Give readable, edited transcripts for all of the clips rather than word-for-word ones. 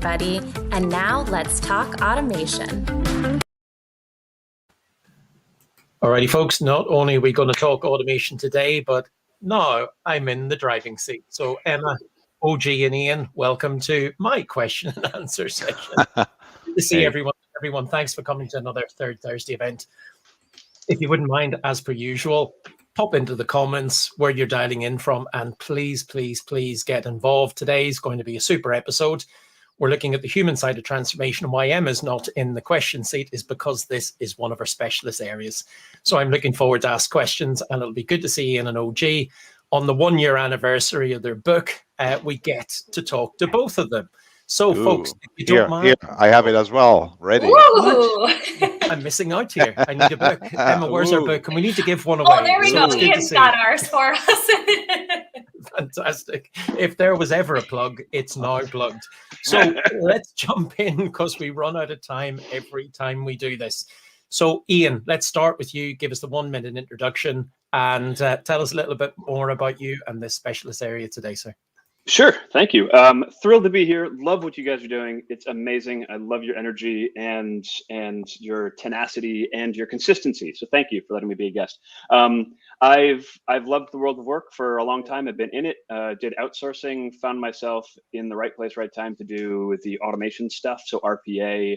everybody. And now let's talk automation. Alrighty, folks, not only are we going to talk automation today, but now I'm in the driving seat. So Emma, OG and Ian, welcome to my question and answer session. Good to see everyone. Everyone, thanks for coming to another Third Thursday event. If you wouldn't mind, as per usual, pop into the comments where you're dialing in from, and please, please, please get involved. Today is going to be a super episode. We're looking at the human side of transformation. Why Emma's not in the question seat is because this is one of our specialist areas. So I'm looking forward to ask questions, and it'll be good to see Ian and OG. On the 1-year anniversary of their book, we get to talk to both of them. So, folks, if you don't mind. Here, I have it as well, ready. I'm missing out here. I need a book. Emma, where's our book? And we need to give one away. Oh, there we go. Ian's got ours for us. Fantastic. If there was ever a plug, it's now plugged. So let's jump in because we run out of time every time we do this. So Ian, let's start with you. Give us the 1-minute introduction and tell us a little bit more about you and this specialist area today, sir. Sure. Thank you. Thrilled to be here. Love what you guys are doing. It's amazing. I love your energy and your tenacity and your consistency. So thank you for letting me be a guest. I've loved the world of work for a long time. I've been in it, did outsourcing, found myself in the right place, right time to do the automation stuff. So RPA,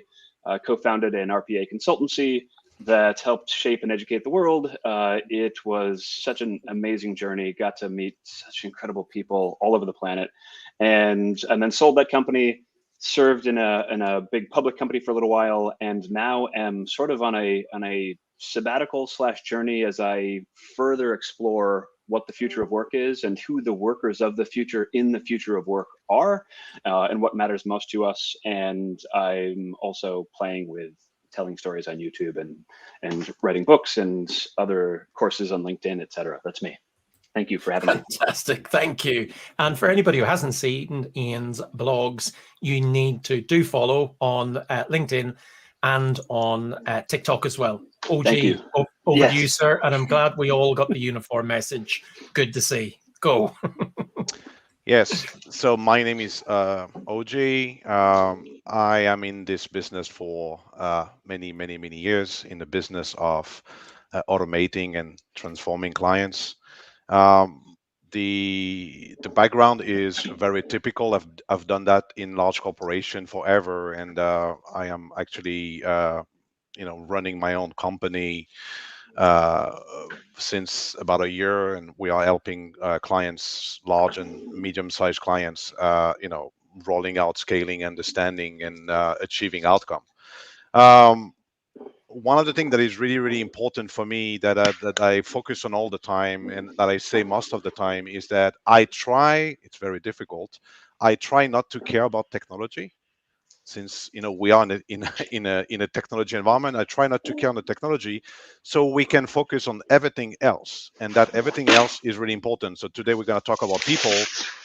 co-founded an RPA consultancy that helped shape and educate the world. It was such an amazing journey. Got to meet such incredible people all over the planet, and then sold that company. Served in a big public company for a little while, and now am sort of on a sabbatical / journey as I further explore what the future of work is and who the workers of the future in the future of work are, and what matters most to us. And I'm also playing with telling stories on YouTube and writing books and other courses on LinkedIn, etc. That's me. Thank you for having me. Fantastic. Thank you. And for anybody who hasn't seen Ian's blogs, you need to do follow on LinkedIn and on TikTok as well. OG, over to you, sir. And I'm glad we all got the uniform message. Good to see. Go. Yes. So my name is OG. I am in this business for many years, in the business of automating and transforming clients. The background is very typical. I've done that in large corporation forever, and I am actually running my own company since about a year, and we are helping clients, large and medium-sized clients, rolling out, scaling, understanding, and achieving outcome. One of the things that is really important for me that I focus on all the time and that I say most of the time is that I try. It's very difficult. I try not to care about technology. Since we are in a technology environment, I try not to care on the technology, so we can focus on everything else, and that everything else is really important. So today we're going to talk about people,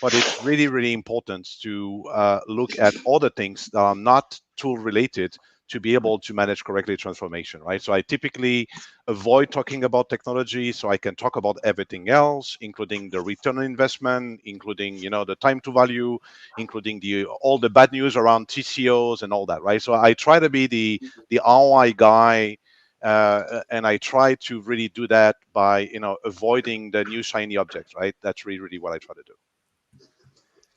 but it's really important to look at other things that are not tool related to be able to manage correctly transformation, right? So I typically avoid talking about technology so I can talk about everything else, including the return on investment, including, the time to value, including all the bad news around TCOs and all that, right? So I try to be the ROI guy, and I try to really do that by, avoiding the new shiny objects, right? That's really what I try to do.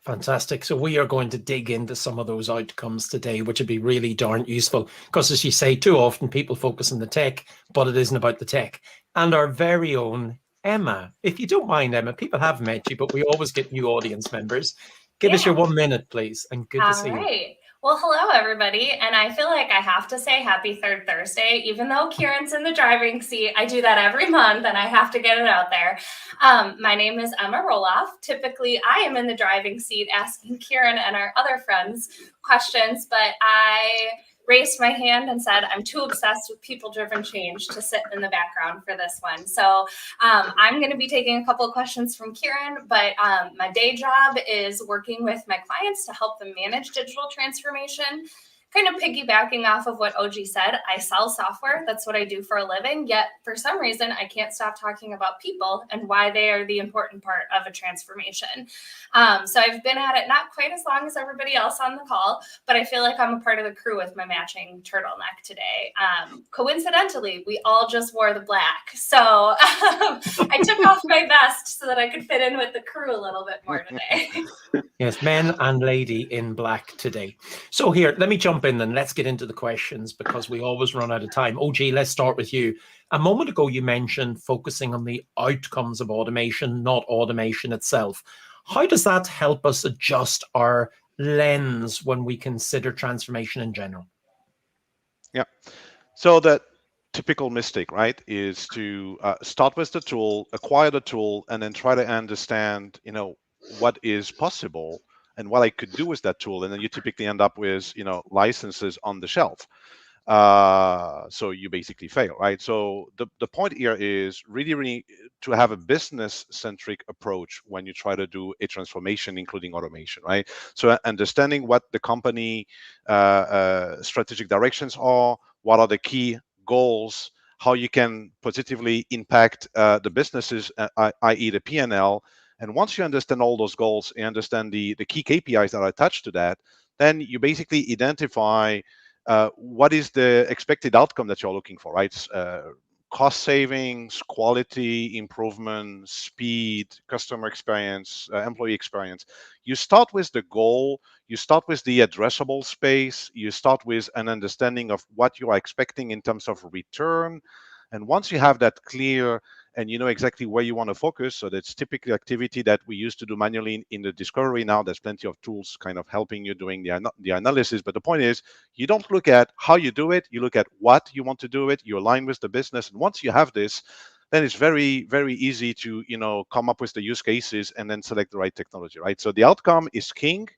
Fantastic. So we are going to dig into some of those outcomes today, which would be really darn useful because, as you say, too often people focus on the tech, but it isn't about the tech. And our very own Emma, if you don't mind, Emma, people have met you, but we always get new audience members. Give us your 1 minute, please. And good to see you. Well, hello, everybody. And I feel like I have to say happy Third Thursday, even though Kieran's in the driving seat. I do that every month and I have to get it out there. My name is Emma Roloff. Typically, I am in the driving seat asking Kieran and our other friends questions, but I raised my hand and said, I'm too obsessed with people-driven change to sit in the background for this one. So I'm going to be taking a couple of questions from Kieran, but my day job is working with my clients to help them manage digital transformation. kind of piggybacking off of what OG said, I sell software. That's what I do for a living. Yet for some reason, I can't stop talking about people and why they are the important part of a transformation. So I've been at it not quite as long as everybody else on the call, but I feel like I'm a part of the crew with my matching turtleneck today. Coincidentally, we all just wore the black. So I took off my vest so that I could fit in with the crew a little bit more today. Yes, men and lady in black today. So here, let me jump in and let's get into the questions because we always run out of time. OG, let's start with you. A moment ago, you mentioned focusing on the outcomes of automation, not automation itself. How does that help us adjust our lens when we consider transformation in general? Yeah. So the typical mistake, right, is to start with the tool, acquire the tool, and then try to understand, what is possible and what I could do with that tool. And then you typically end up with, licenses on the shelf. So you basically fail, right? So the point here is really to have a business-centric approach when you try to do a transformation, including automation, right? So understanding what the company strategic directions are, what are the key goals, how you can positively impact the businesses, i.e. the P&L. And once you understand all those goals and understand the key KPIs that are attached to that, then you basically identify what is the expected outcome that you're looking for, right? Cost savings, quality improvement, speed, customer experience, employee experience. You start with the goal, you start with the addressable space, you start with an understanding of what you are expecting in terms of return. And once you have that clear and you know exactly where you want to focus, so that's typically activity that we used to do manually in the discovery. Now there's plenty of tools kind of helping you doing the analysis. But the point is, you don't look at how you do it, you look at what you want to do it, you align with the business. And once you have this, then it's very, very easy to, come up with the use cases and then select the right technology, right? So the outcome is king.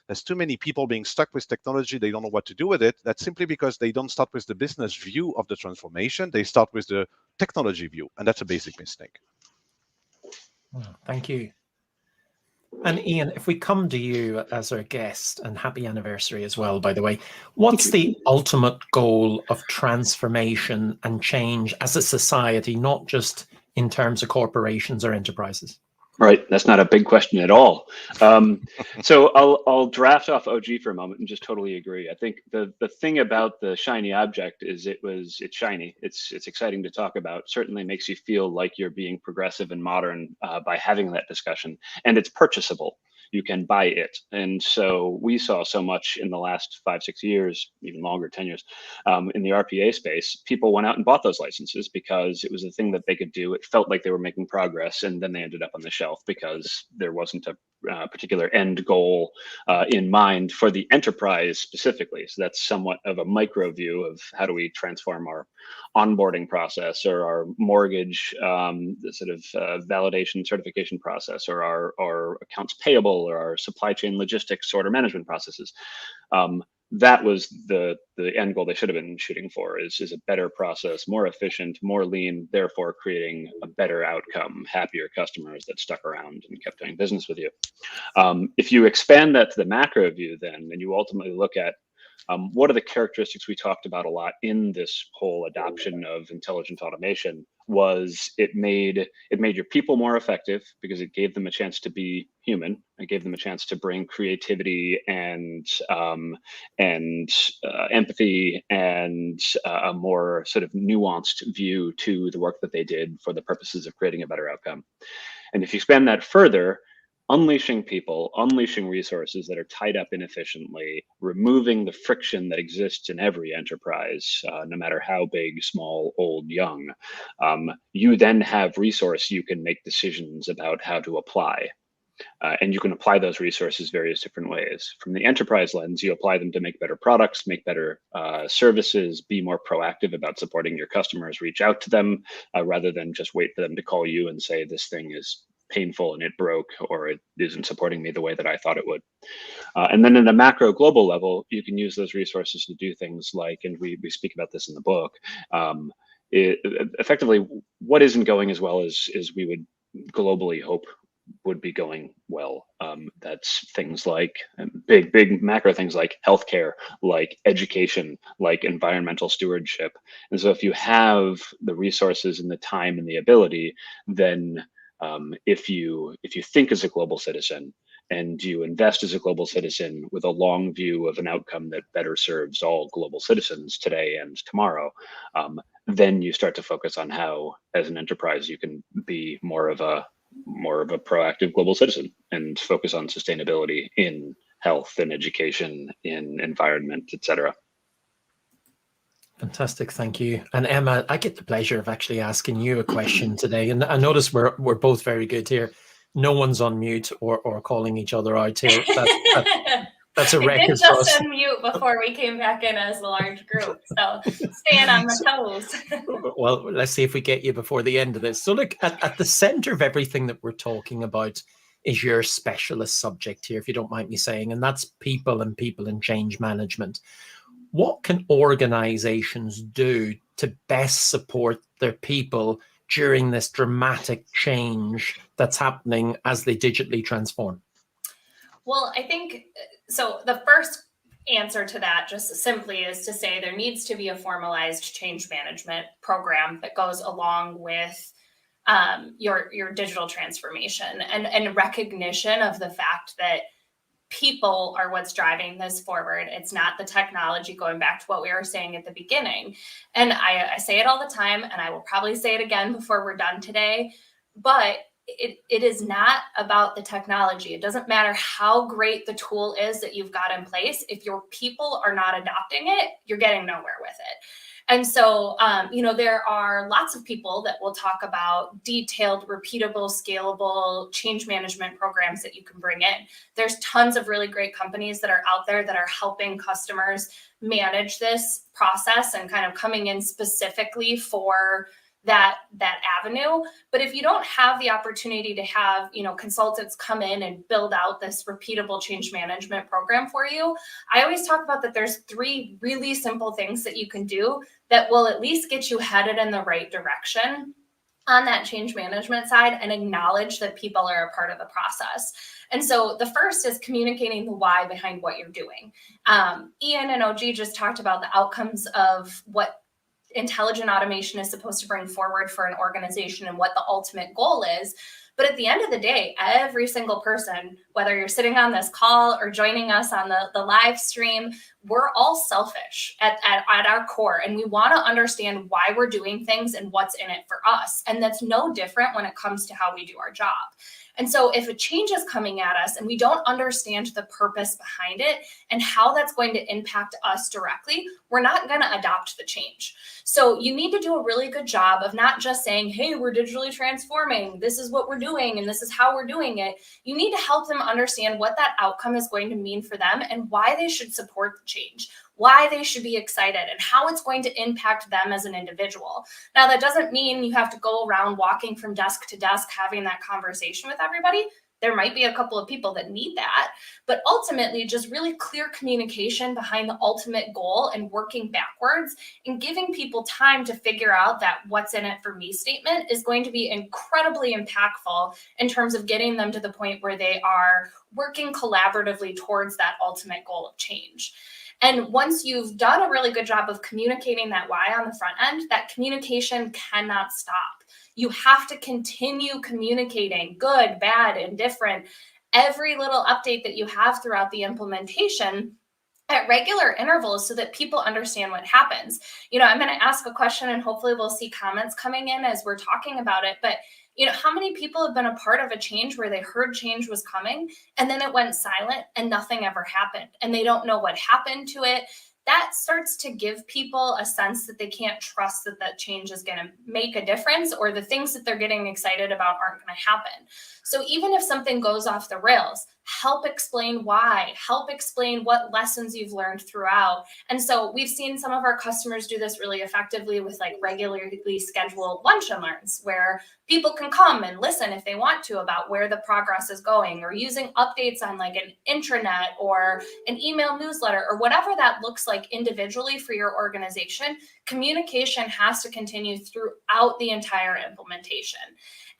There's too many people being stuck with technology. They don't know what to do with it. That's simply because they don't start with the business view of the transformation. They start with the technology view. And that's a basic mistake. Oh, thank you. And Ian, if we come to you as our guest, and happy anniversary as well, by the way, what's the ultimate goal of transformation and change as a society, not just in terms of corporations or enterprises? Right, that's not a big question at all. So I'll draft off OG for a moment and just totally agree. I think the thing about the shiny object is it's shiny. It's exciting to talk about. Certainly makes you feel like you're being progressive and modern by having that discussion, and it's purchasable. You can buy it. And so we saw so much in the last 5-6 years, even longer, 10 years, in the RPA space. People went out and bought those licenses because it was a thing that they could do. It felt like they were making progress, and then they ended up on the shelf because there wasn't a particular end goal in mind for the enterprise specifically. So that's somewhat of a micro view of how do we transform our onboarding process or our mortgage sort of validation certification process or our accounts payable or our supply chain logistics order management processes. That was the end goal they should have been shooting for, is a better process, more efficient, more lean, therefore creating a better outcome, happier customers that stuck around and kept doing business with you. If you expand that to the macro view then, and you ultimately look at what are the characteristics we talked about a lot in this whole adoption of intelligent automation, was it made your people more effective because it gave them a chance to be human. It gave them a chance to bring creativity and empathy and a more sort of nuanced view to the work that they did for the purposes of creating a better outcome. And if you expand that further, unleashing people, unleashing resources that are tied up inefficiently, removing the friction that exists in every enterprise, no matter how big, small, old, young, you then have resource you can make decisions about how to apply. And you can apply those resources various different ways. From the enterprise lens, you apply them to make better products, make better services, be more proactive about supporting your customers, reach out to them rather than just wait for them to call you and say, this thing is painful and it broke, or it isn't supporting me the way that I thought it would. And then in a macro global level, you can use those resources to do things like, and we speak about this in the book, effectively what isn't going as well as we would globally hope would be going well. That's things like big macro things like healthcare, like education, like environmental stewardship. And so if you have the resources and the time and the ability, then if you think as a global citizen and you invest as a global citizen with a long view of an outcome that better serves all global citizens today and tomorrow, then you start to focus on how, as an enterprise, you can be more of a proactive global citizen and focus on sustainability in health and education, in environment, etc. Fantastic, thank you. And Emma, I get the pleasure of actually asking you a question today, and I notice we're both very good here. No one's on mute or calling each other out here. That's a record did for us. just unmute before we came back in as a large group, so staying on the toes. Well, let's see if we get you before the end of this. So look, at the center of everything that we're talking about is your specialist subject here, if you don't mind me saying, and that's people and change management. What can organizations do to best support their people during this dramatic change that's happening as they digitally transform? Well, I think so. The first answer to that just simply is to say there needs to be a formalized change management program that goes along with your digital transformation and recognition of the fact that people are what's driving this forward. It's not the technology, going back to what we were saying at the beginning. And I say it all the time, and I will probably say it again before we're done today, but it is not about the technology. It doesn't matter how great the tool is that you've got in place. If your people are not adopting it, you're getting nowhere with it. And so, there are lots of people that will talk about detailed, repeatable, scalable change management programs that you can bring in. There's tons of really great companies that are out there that are helping customers manage this process and kind of coming in specifically for that avenue. But if you don't have the opportunity to have, consultants come in and build out this repeatable change management program for you, I always talk about that there's 3 really simple things that you can do that will at least get you headed in the right direction on that change management side and acknowledge that people are a part of the process. And so the first is communicating the why behind what you're doing. Ian and OG just talked about the outcomes of what intelligent automation is supposed to bring forward for an organization and what the ultimate goal is. But at the end of the day, every single person, whether you're sitting on this call or joining us on the live stream, we're all selfish at our core. And we want to understand why we're doing things and what's in it for us. And that's no different when it comes to how we do our job. And so if a change is coming at us and we don't understand the purpose behind it and how that's going to impact us directly, we're not going to adopt the change. So you need to do a really good job of not just saying, hey, we're digitally transforming, this is what we're doing, and this is how we're doing it. You need to help them understand what that outcome is going to mean for them and why they should support the change, why they should be excited, and how it's going to impact them as an individual. Now, that doesn't mean you have to go around walking from desk to desk having that conversation with everybody. There might be a couple of people that need that, but ultimately just really clear communication behind the ultimate goal and working backwards and giving people time to figure out that what's in it for me statement is going to be incredibly impactful in terms of getting them to the point where they are working collaboratively towards that ultimate goal of change. And once you've done a really good job of communicating that why on the front end, that communication cannot stop. You have to continue communicating good, bad, indifferent, every little update that you have throughout the implementation at regular intervals so that people understand what happens. I'm going to ask a question and hopefully we'll see comments coming in as we're talking about it. But how many people have been a part of a change where they heard change was coming and then it went silent and nothing ever happened and they don't know what happened to it? That starts to give people a sense that they can't trust that that change is going to make a difference, or the things that they're getting excited about aren't going to happen. So even if something goes off the rails, help explain why, help explain what lessons you've learned throughout. And so we've seen some of our customers do this really effectively with regularly scheduled lunch and learns where people can come and listen if they want to about where the progress is going, or using updates on an intranet or an email newsletter or whatever that looks like like individually for your organization, communication has to continue throughout the entire implementation.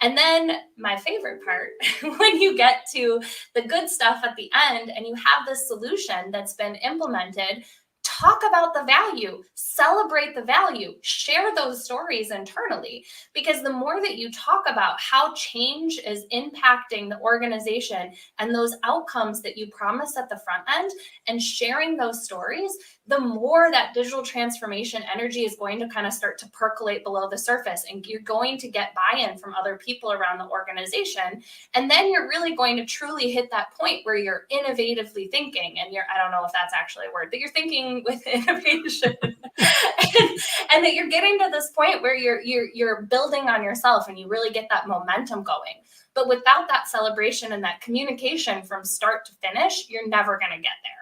And then my favorite part, when you get to the good stuff at the end and you have this solution that's been implemented, talk about the value, celebrate the value, share those stories internally. Because the more that you talk about how change is impacting the organization and those outcomes that you promise at the front end and sharing those stories, the more that digital transformation energy is going to kind of start to percolate below the surface, and you're going to get buy-in from other people around the organization. And then you're really going to truly hit that point where you're innovatively thinking, and I don't know if that's actually a word, but you're thinking with innovation and that you're getting to this point where you're building on yourself and you really get that momentum going. But without that celebration and that communication from start to finish, you're never going to get there.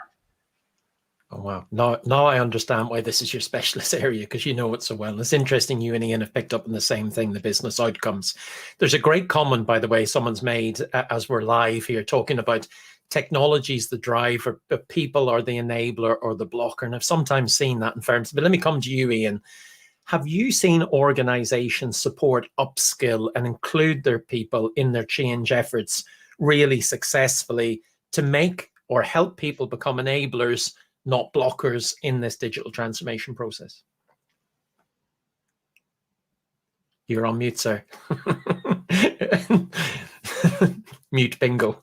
Oh, wow. Now I understand why this is your specialist area, because you know it so well. It's interesting you and Ian have picked up on the same thing, the business outcomes. There's a great comment, by the way, someone's made as we're live here talking about technologies the driver, but people are the enabler or the blocker. And I've sometimes seen that in firms. But let me come to you, Ian. Have you seen organizations support upskill and include their people in their change efforts really successfully to make or help people become enablers, not blockers, in this digital transformation process? You're on mute, sir. Mute bingo.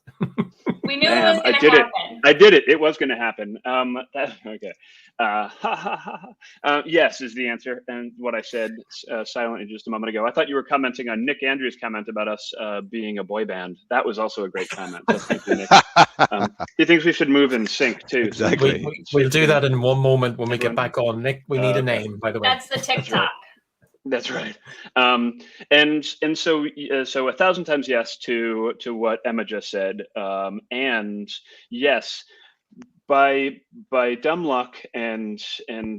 We knew it was going to happen. I did it. It was going to happen. Okay. Yes is the answer. And what I said silently just a moment ago. I thought you were commenting on Nick Andrews' comment about us being a boy band. That was also a great comment. So thank you, Nick. He thinks we should move in sync too. Exactly. We'll do that in one moment when we get back on. Nick, we need a name, by the way. That's the TikTok. That's right. And so 1,000 times yes to what Emma just said. And yes, by dumb luck and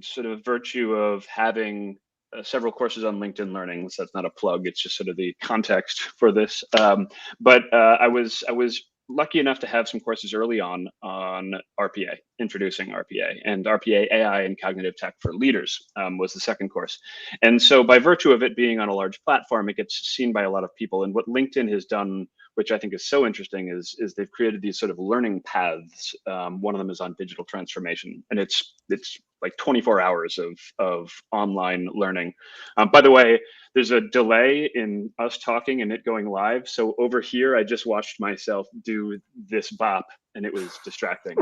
sort of virtue of having several courses on LinkedIn Learning. So that's not a plug. It's just sort of the context for this. But I was lucky enough to have some courses early on RPA, introducing RPA, and RPA AI and cognitive tech for leaders was the second course. And so by virtue of it being on a large platform, it gets seen by a lot of people. And what LinkedIn has done, which I think is so interesting, is they've created these sort of learning paths. One of them is on digital transformation, and it's like 24 hours of online learning. By the way, there's a delay in us talking and it going live. So over here, I just watched myself do this bop, and it was distracting.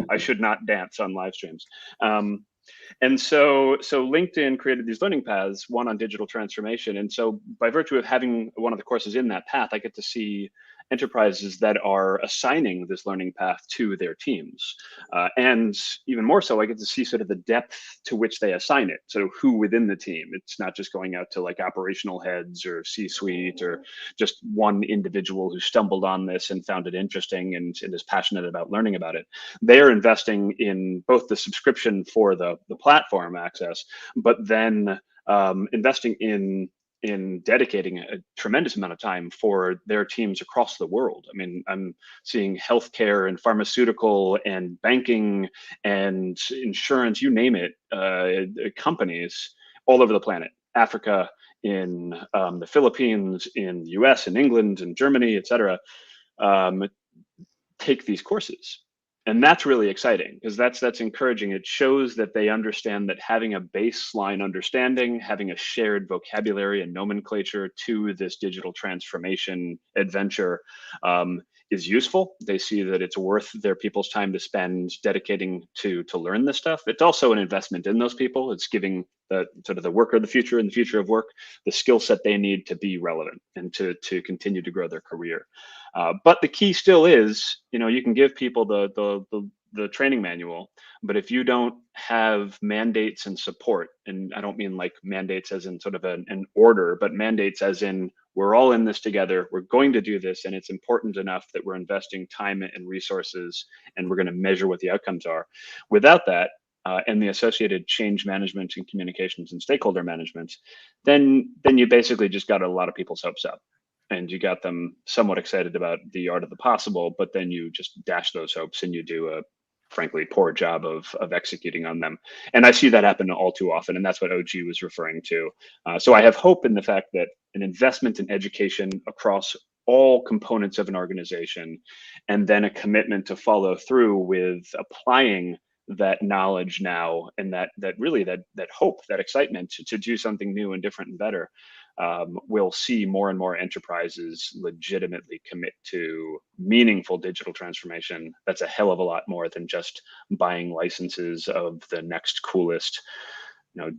I should not dance on live streams. And so LinkedIn created these learning paths, one on digital transformation. And so by virtue of having one of the courses in that path, I get to see enterprises that are assigning this learning path to their teams. And even more so, I get to see sort of the depth to which they assign it. So who within the team, it's not just going out to like operational heads or C-suite or just one individual who stumbled on this and found it interesting and is passionate about learning about it. They're investing in both the subscription for the platform access, but then investing in dedicating a tremendous amount of time for their teams across the world. I mean, I'm seeing healthcare and pharmaceutical and banking and insurance, you name it, companies all over the planet, Africa, in the Philippines, in the US and England and Germany, et cetera, take these courses. And that's really exciting because that's encouraging. It shows that they understand that having a baseline understanding, having a shared vocabulary and nomenclature to this digital transformation adventure is useful. They see that it's worth their people's time to spend dedicating to learn this stuff. It's also an investment in those people. It's giving the sort of the worker of the future and the future of work the skill set they need to be relevant and to continue to grow their career. But the key still is, you can give people the training manual, but if you don't have mandates and support, and I don't mean like mandates as in sort of an order, but mandates as in we're all in this together, we're going to do this, and it's important enough that we're investing time and resources, and we're going to measure what the outcomes are. Without that, and the associated change management and communications and stakeholder management, then you basically just got a lot of people's hopes up. And you got them somewhat excited about the art of the possible, but then you just dash those hopes and you do frankly, poor job of executing on them. And I see that happen all too often, and that's what OG was referring to. So I have hope in the fact that an investment in education across all components of an organization, and then a commitment to follow through with applying that knowledge now, and that hope, that excitement to do something new and different and better, we'll see more and more enterprises legitimately commit to meaningful digital transformation. That's a hell of a lot more than just buying licenses of the next coolest,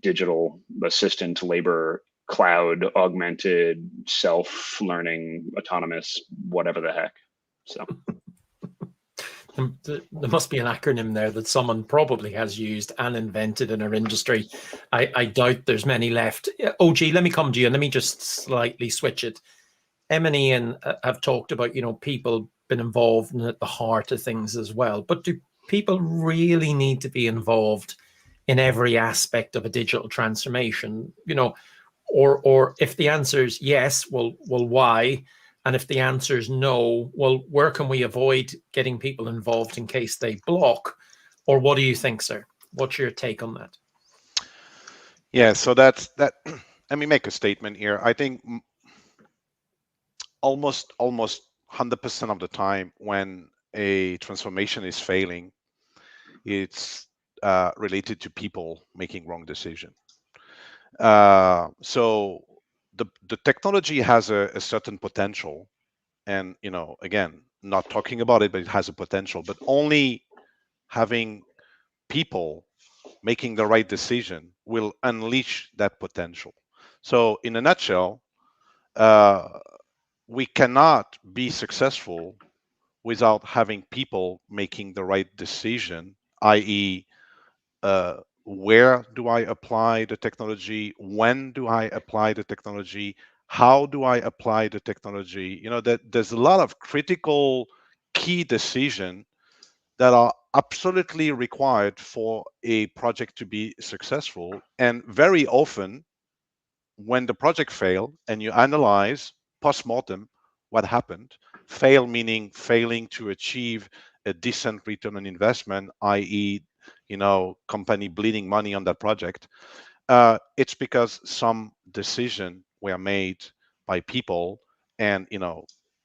digital assistant, labor, cloud, augmented, self-learning, autonomous, whatever the heck. So. There must be an acronym there that someone probably has used and invented in our industry. I doubt there's many left. OG, let me come to you and let me just slightly switch it. Em and Ian have talked about, people been involved and at the heart of things as well. But do people really need to be involved in every aspect of a digital transformation? Or if the answer is yes, well, why? And if the answer is no, well, where can we avoid getting people involved in case they block? Or what do you think, sir? What's your take on that? Yeah, so that's that. Let me make a statement here. I think almost 100% of the time when a transformation is failing, it's related to people making wrong decision. So the technology has a certain potential, and again, not talking about it, but it has a potential. But only having people making the right decision will unleash that potential. So in a nutshell, we cannot be successful without having people making the right decision, i.e., where do I apply the technology? When do I apply the technology? How do I apply the technology? That there's a lot of critical key decision that are absolutely required for a project to be successful. And very often, when the project failed and you analyze post-mortem what happened, fail meaning failing to achieve a decent return on investment, i.e., company bleeding money on that project, it's because some decision were made by people, and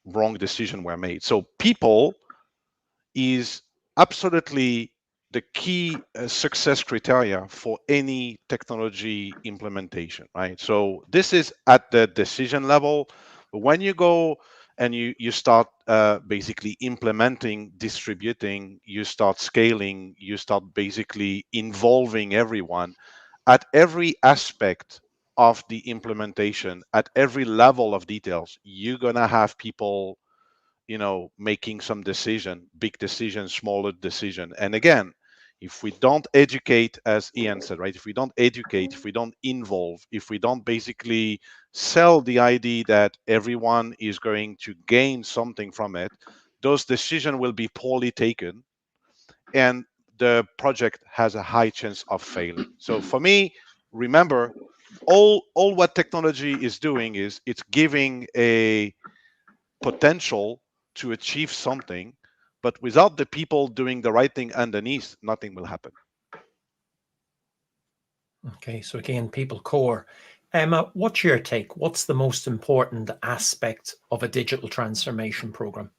wrong decision were made. So people is absolutely the key success criteria for any technology implementation, right? So this is at the decision level. But when you go and you start basically implementing, distributing, you start scaling, you start basically involving everyone at every aspect of the implementation, at every level of details, you're gonna have people making some decision, big decision, smaller decision. And again, if we don't educate, as Ian said, right? If we don't educate, if we don't involve, if we don't basically sell the idea that everyone is going to gain something from it, those decisions will be poorly taken, and the project has a high chance of failing. So for me, remember, all what technology is doing is it's giving a potential to achieve something, but without the people doing the right thing underneath, nothing will happen. Okay, so again, people core. Emma, what's your take? What's the most important aspect of a digital transformation program?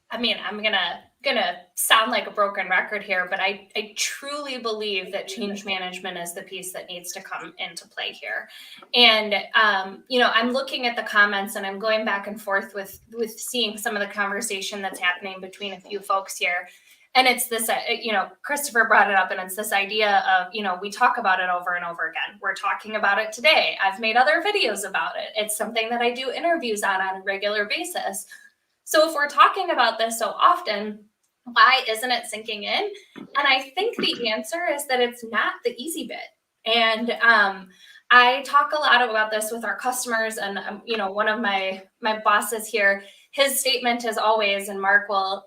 I mean, I'm gonna sound like a broken record here, but I truly believe that change management is the piece that needs to come into play here. And I'm looking at the comments and I'm going back and forth with seeing some of the conversation that's happening between a few folks here. And it's this, Christopher brought it up, and it's this idea of, we talk about it over and over again. We're talking about it today. I've made other videos about it. It's something that I do interviews on a regular basis. So if we're talking about this so often, why isn't it sinking in? And I think the answer is that it's not the easy bit. And I talk a lot about this with our customers, and one of my bosses here, his statement is always, and Mark will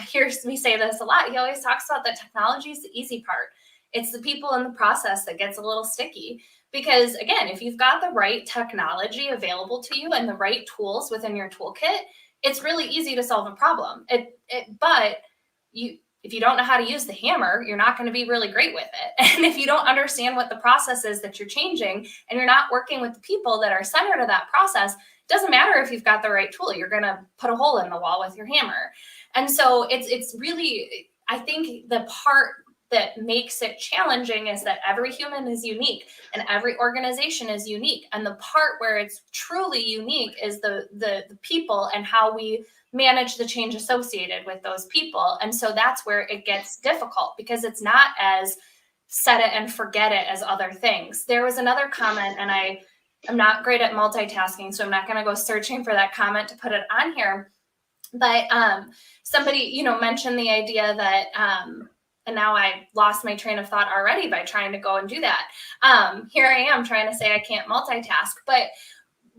hear me say this a lot, he always talks about that technology is the easy part. It's the people in the process that gets a little sticky. Because again, if you've got the right technology available to you and the right tools within your toolkit, it's really easy to solve a problem. But if you don't know how to use the hammer, you're not going to be really great with it. And if you don't understand what the process is that you're changing, and you're not working with the people that are centered to that process, it doesn't matter if you've got the right tool, you're going to put a hole in the wall with your hammer. And so it's really, I think the part that makes it challenging is that every human is unique and every organization is unique. And the part where it's truly unique is the people and how we manage the change associated with those people. And so that's where it gets difficult, because it's not as set it and forget it as other things. There was another comment, and I'm not great at multitasking, so I'm not going to go searching for that comment to put it on here. But somebody, mentioned the idea that, and now I lost my train of thought already by trying to go and do that. Here I am trying to say I can't multitask, but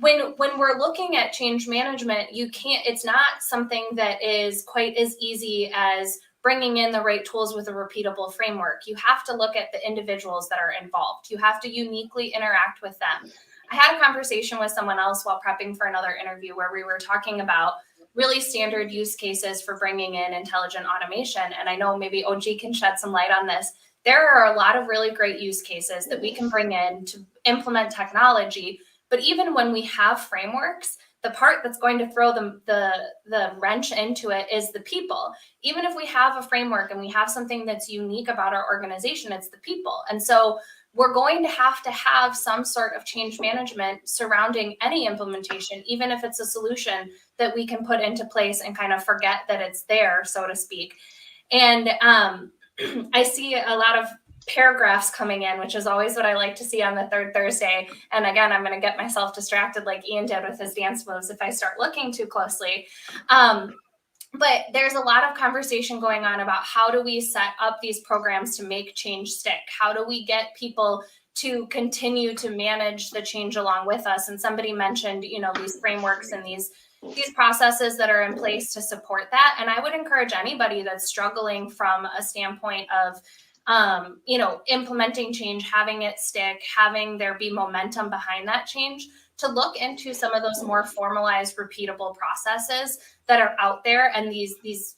when we're looking at change management, it's not something that is quite as easy as bringing in the right tools with a repeatable framework. You have to look at the individuals that are involved. You have to uniquely interact with them. I had a conversation with someone else while prepping for another interview where we were talking about really standard use cases for bringing in intelligent automation. And I know maybe OG can shed some light on this. There are a lot of really great use cases that we can bring in to implement technology. But even when we have frameworks, the part that's going to throw the wrench into it is the people. Even if we have a framework and we have something that's unique about our organization, it's the people. And so we're going to have some sort of change management surrounding any implementation, even if it's a solution that we can put into place and kind of forget that it's there, so to speak. And I see a lot of paragraphs coming in, which is always what I like to see on the third Thursday. And again, I'm going to get myself distracted like Ian did with his dance moves if I start looking too closely. But there's a lot of conversation going on about how do we set up these programs to make change stick? How do we get people to continue to manage the change along with us? And somebody mentioned, these frameworks and these processes that are in place to support that. And I would encourage anybody that's struggling from a standpoint of implementing change, having it stick, having there be momentum behind that change, to look into some of those more formalized, repeatable processes that are out there and these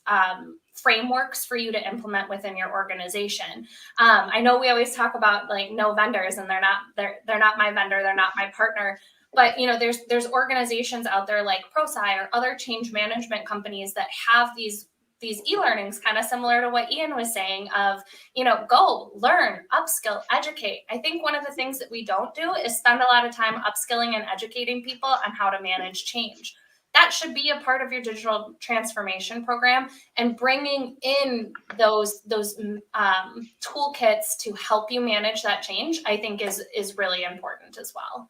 frameworks for you to implement within your organization. I know we always talk about like no vendors, and they're not my vendor, they're not my partner. But there's organizations out there like ProSci or other change management companies that have these e-learnings, kind of similar to what Ian was saying of, go learn, upskill, educate. I think one of the things that we don't do is spend a lot of time upskilling and educating people on how to manage change. That should be a part of your digital transformation program, and bringing in those toolkits to help you manage that change, I think is really important as well.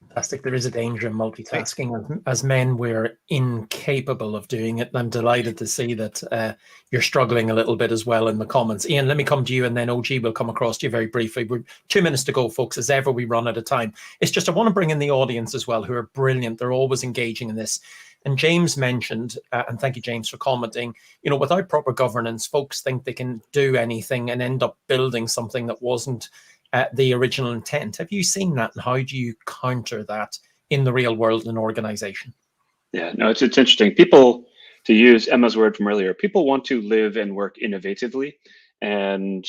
Fantastic. There is a danger in multitasking. As men, we're incapable of doing it. I'm delighted to see that you're struggling a little bit as well in the comments. Ian, let me come to you, and then OG will come across to you very briefly. We're 2 minutes to go, folks. As ever, we run out of time. It's just I want to bring in the audience as well, who are brilliant. They're always engaging in this. And James mentioned, and thank you, James, for commenting, without proper governance, folks think they can do anything and end up building something that wasn't the original intent. Have you seen that, and how do you counter that in the real world in an organization? Yeah, no, it's interesting. People, to use Emma's word from earlier, people want to live and work innovatively, and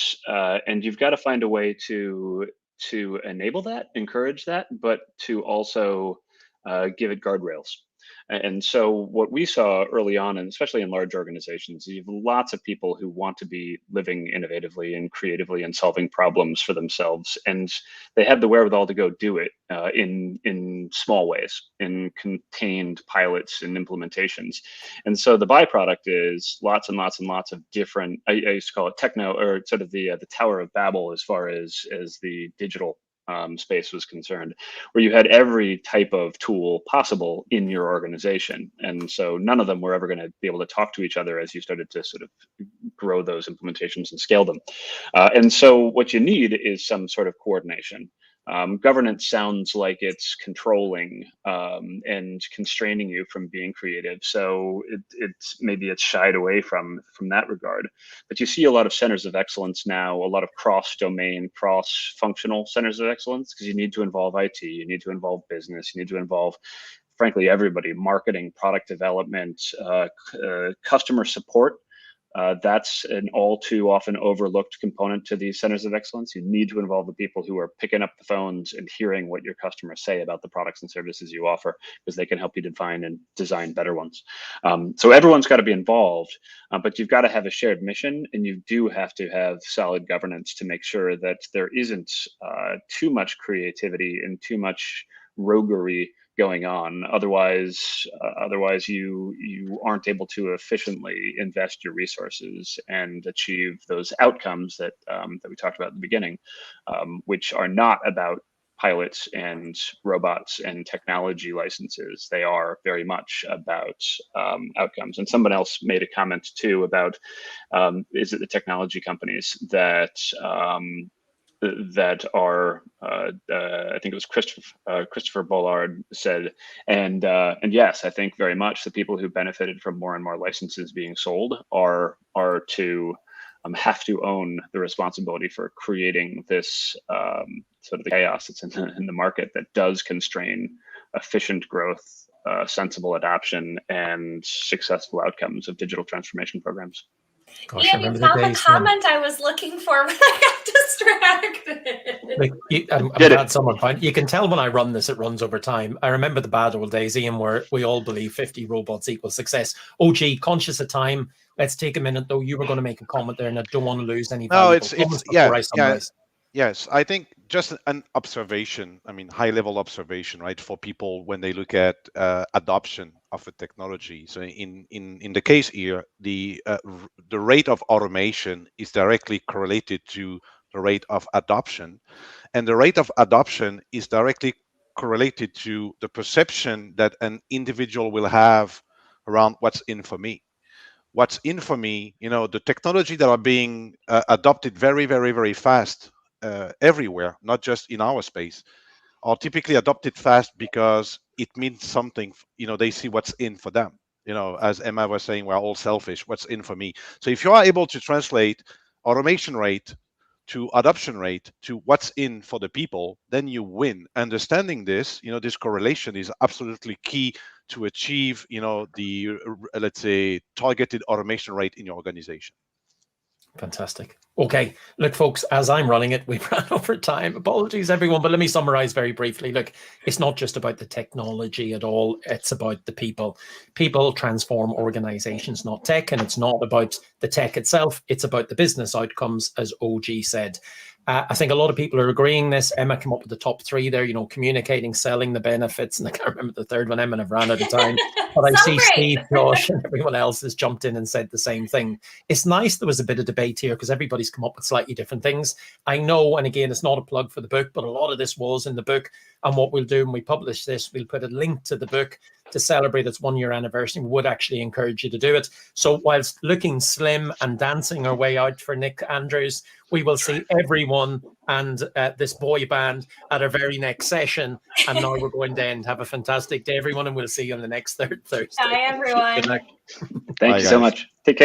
you've got to find a way to enable that, encourage that, but to also give it guardrails. And so what we saw early on, and especially in large organizations, you have lots of people who want to be living innovatively and creatively and solving problems for themselves. And they have the wherewithal to go do it in small ways, in contained pilots and implementations. And so the byproduct is lots and lots and lots of different, I used to call it techno, or sort of the Tower of Babel as far as the digital space was concerned, where you had every type of tool possible in your organization. And so none of them were ever going to be able to talk to each other as you started to sort of grow those implementations and scale them. And so what you need is some sort of coordination. Governance sounds like it's controlling and constraining you from being creative. So maybe it's shied away from that regard. But you see a lot of centers of excellence now, a lot of cross-domain, cross-functional centers of excellence, because you need to involve IT, you need to involve business, you need to involve, frankly, everybody: marketing, product development, customer support. That's an all too often overlooked component to these centers of excellence. You need to involve the people who are picking up the phones and hearing what your customers say about the products and services you offer, because they can help you define and design better ones. So everyone's got to be involved, but you've got to have a shared mission, and you do have to have solid governance to make sure that there isn't too much creativity and too much roguery going on. Otherwise you aren't able to efficiently invest your resources and achieve those outcomes that that we talked about at the beginning, which are not about pilots and robots and technology licenses. They are very much about outcomes. And someone else made a comment too about is it the technology companies that that are I think it was Christopher Bollard said, and yes, I think very much the people who benefited from more and more licenses being sold are to have to own the responsibility for creating this sort of the chaos that's in the market that does constrain efficient growth, sensible adoption, and successful outcomes of digital transformation programs. Gosh, Ian, you found the comment I was looking for, but I got distracted. Like, I'm glad someone found. You can tell when I run this, it runs over time. I remember the bad old days, Ian, where we all believe 50 robots equals success. OG, conscious of time. Let's take a minute, though. You were going to make a comment there, and I don't want to lose any value. Yes. I think just an observation. I mean, high-level observation, right? For people when they look at adoption of a technology. So in the case here, the rate of automation is directly correlated to the rate of adoption, and the rate of adoption is directly correlated to the perception that an individual will have around what's in for me. What's in for me, the technology that are being adopted very, very, very fast everywhere, not just in our space, are typically adopted fast because it means something. They see what's in for them. As Emma was saying, we're all selfish. What's in for me? So if you are able to translate automation rate to adoption rate to what's in for the people, then you win. Understanding this, this correlation is absolutely key to achieve, the, let's say, targeted automation rate in your organization. Fantastic. Okay, look, folks, as I'm running it, we've run over time. Apologies, everyone, but let me summarize very briefly. Look, it's not just about the technology at all. It's about the people. People transform organizations, not tech, and it's not about the tech itself. It's about the business outcomes, as OG said. I think a lot of people are agreeing this. Emma came up with the top three there, communicating, selling the benefits. And I can't remember the third one, Emma, and I've ran out of time. But I see Steve, Josh, and everyone else has jumped in and said the same thing. It's nice there was a bit of debate here because everybody's come up with slightly different things. I know, and again, it's not a plug for the book, but a lot of this was in the book. And what we'll do when we publish this, we'll put a link to the book to celebrate its 1 year anniversary. We would actually encourage you to do it. So whilst looking slim and dancing our way out for Nick Andrews, we will see everyone and this boy band at our very next session. And now we're going to end. Have a fantastic day, everyone, and we'll see you on the next third Thursday. Bye, everyone. Thank you so much. Take care.